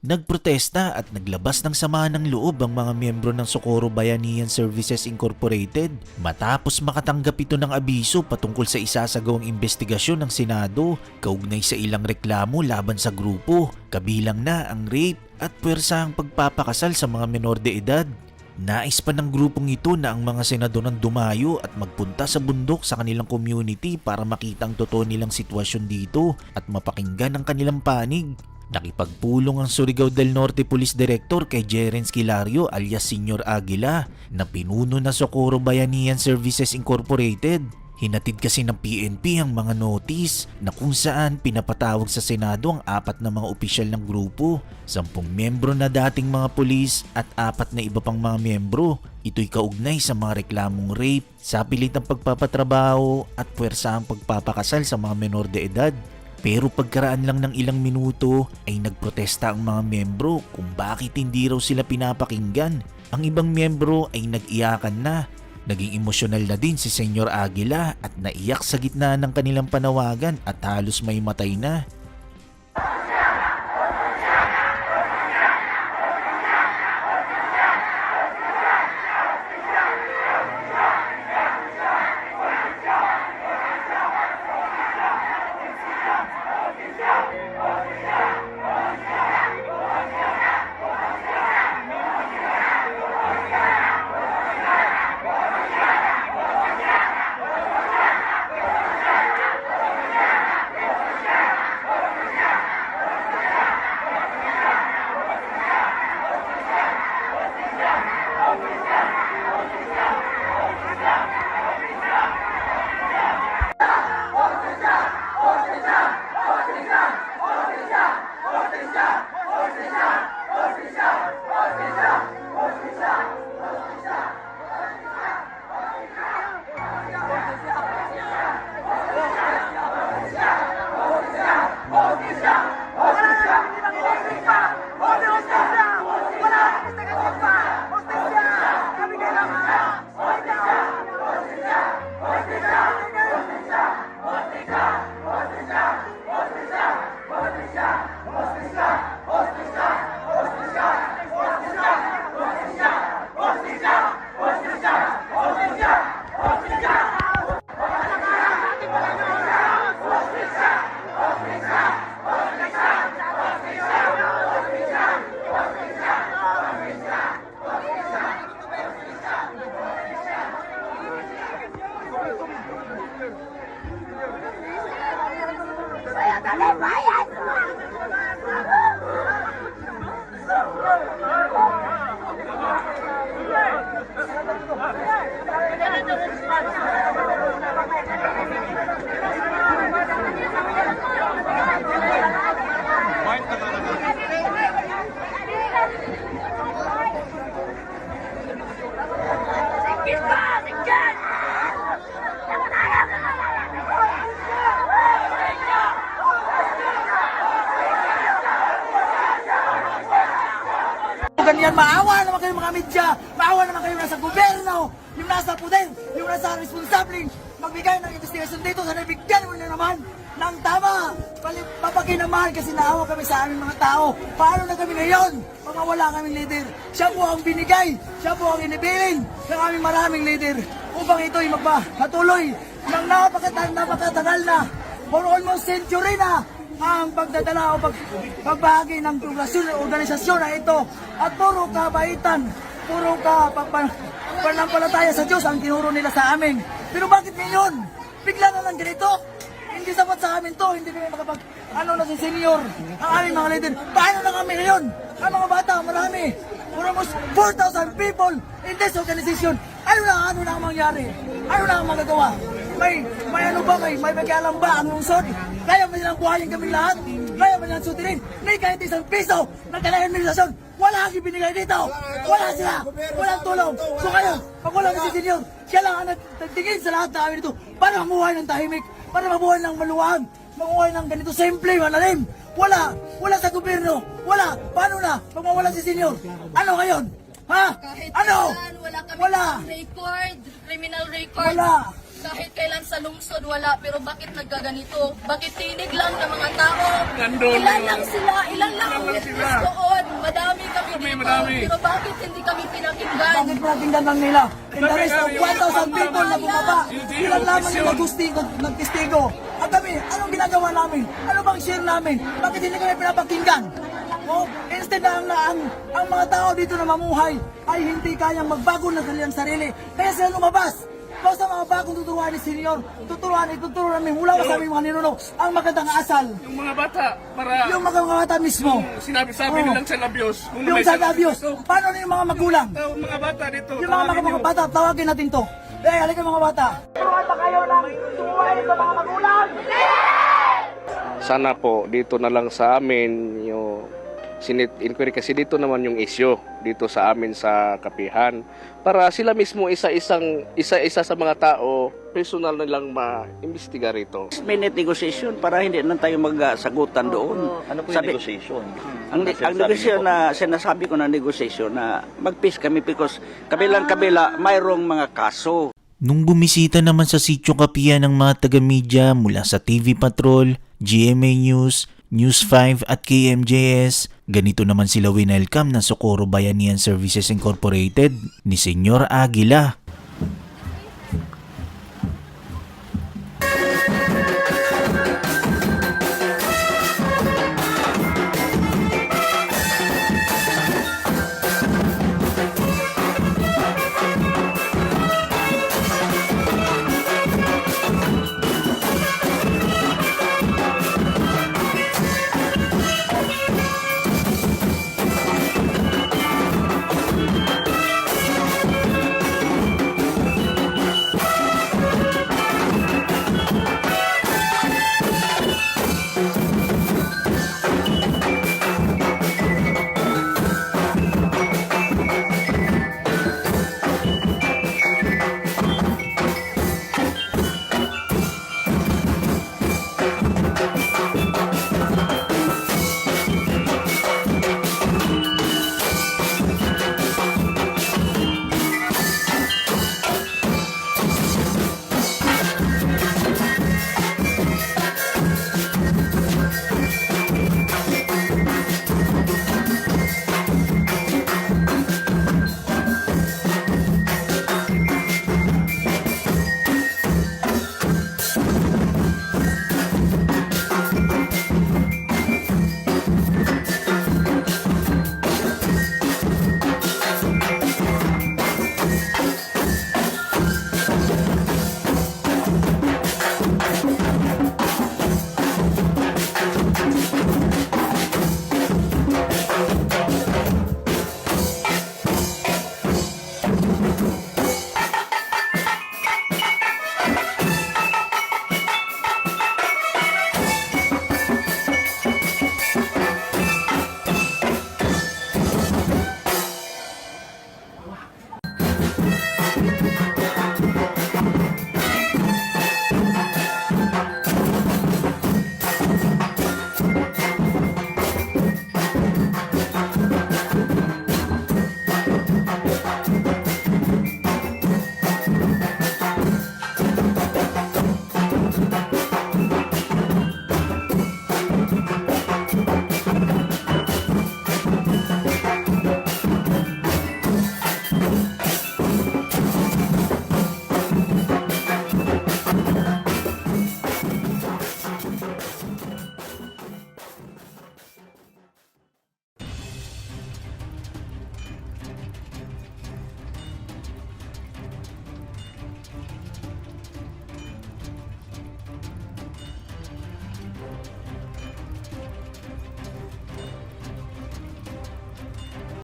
Nagprotesta at naglabas ng sama ng loob ang mga miyembro ng Socorro Bayanihan Services Incorporated matapos makatanggap ito ng abiso patungkol sa isasagawang investigasyon ng Senado kaugnay sa ilang reklamo laban sa grupo, kabilang na ang rape at puwersahang pagpapakasal sa mga menor de edad. Nais pa ng grupong ito na ang mga senador ang dumayo at magpunta sa bundok sa kanilang community para makita ang totoo nilang sitwasyon dito at mapakinggan ang kanilang panig. Nakipagpulong ang Surigao del Norte Police Director kay Jerence Kilario alias Senior Aguila na pinuno na Socorro Bayanihan Services Incorporated. Hinatid kasi ng PNP ang mga notice na kung saan pinapatawag sa Senado ang 4 na mga opisyal ng grupo, 10 miyembro na dating mga pulis at 4 na iba pang mga miyembro. Ito'y kaugnay sa mga reklamong rape, sapilitang pagpapatrabaho at puwersahang pagpapakasal sa mga menor de edad. Pero pagkaraan lang ng ilang minuto ay nagprotesta ang mga miyembro kung bakit hindi raw sila pinapakinggan. Ang ibang miyembro ay nag-iyakan na. Naging emosyonal na din si Senyor Aguila at naiyak sa gitna ng kanilang panawagan at halos may matay na. Ganyan, maawa naman kayo mga media, maawa naman kayo nasa gobyerno, yung nasa puder, yung nasa responsabling magbigay ng investigasyon dito, sana bigyan mo na naman ng tama. Papakinaman kasi naawa kami sa aming mga tao. Paano na kami ngayon? Mga wala kaming leader. Siya po ang binigay, siya po ang inibilin ng aming maraming leader upang ito'y magpatuloy ng napakatagal na, for almost century na, ang pagdadala o pagbahagi ng poblasyon o organisasyon na ito at puro kabaitan, puro pananampalataya sa Diyos ang tinuro nila sa amin. Pero bakit ngayon? Bigla na lang ganito? Hindi sapat sa amin to, hindi kami na si senior, ang aming mga leader. Paano na kami ngayon? Ang mga bata, marami. Almost 4,000 people in this organization. Ano na ang mangyari? Ano na ang magagawa? May ano ba? May pagkalam ba ang lungsod? Kaya ba nilang buhayin kami lahat? Kaya ba nilang sutirin? May kahit isang piso na kailangan administrasyon. Wala kang ibinigay dito. Wala sila. Walang tulong. So ngayon, pag wala si senyor, siya lang ang nagtingin sa lahat na amin ito para mamuhay ng tahimik, para mabuhay ng maluwag, mamuhay ng ganito simple, malalim. Wala sa gobyerno. Wala. Paano na? Pag mawala si senyor, ano ngayon? Ha? Kahit Ano? kailan, Wala. Record, criminal record. Wala. Kahit kailan sa lungsod, wala. Pero bakit nagkaganito? Bakit tinig lang ng mga tao? Ilan lang sila? Ilan lang ang witness doon? madami. Pero bakit hindi kami pinakinggan? Bakit pinakinggan lang nila? In the rest of 1,000 people na bumaba, ilan lamang yung nagtistigo. At kami, anong ginagawa namin? Ano bang share namin? Bakit hindi kami pinapakinggan? No? Instead na ang mga tao dito na mamuhay ay hindi kayang magbago ng kanilang sarili. Kaya sila lumabas. Basta mga bagong tuturuan ni Senyor, tuturuan namin mula sa aming mga ninuno ang magandang asal. Yung mga bata, para Yung mga bata mismo. sinabi-sabi nilang sa labios. Kung Yung may sa labios. Paano na yung mga magulang? Mga bata dito. Yung mga bata, tawagin natin to. Halika mga bata. Turuan ba kayo ng sumuwain sa mga magulang? Sana po dito na lang sa amin yung Senate inquiry kasi dito naman yung issue dito sa amin sa kapihan para sila mismo isa-isa sa mga tao personal na lang ma-imbestiga rito. Minute negotiation para hindi na tayo magsagutan doon. Ano po yung negotiation? Ang negotiation na sinasabi ko na negotiation na mag-peace kami because kabilang-kabila mayroong mga kaso. Nung bumisita naman sa sitio kapihan ng mga taga-media mula sa TV Patrol, GMA News, News 5 at KMJS, ganito naman sila winelcome ng Socorro Bayanihan Services Incorporated ni Senyor Aguila.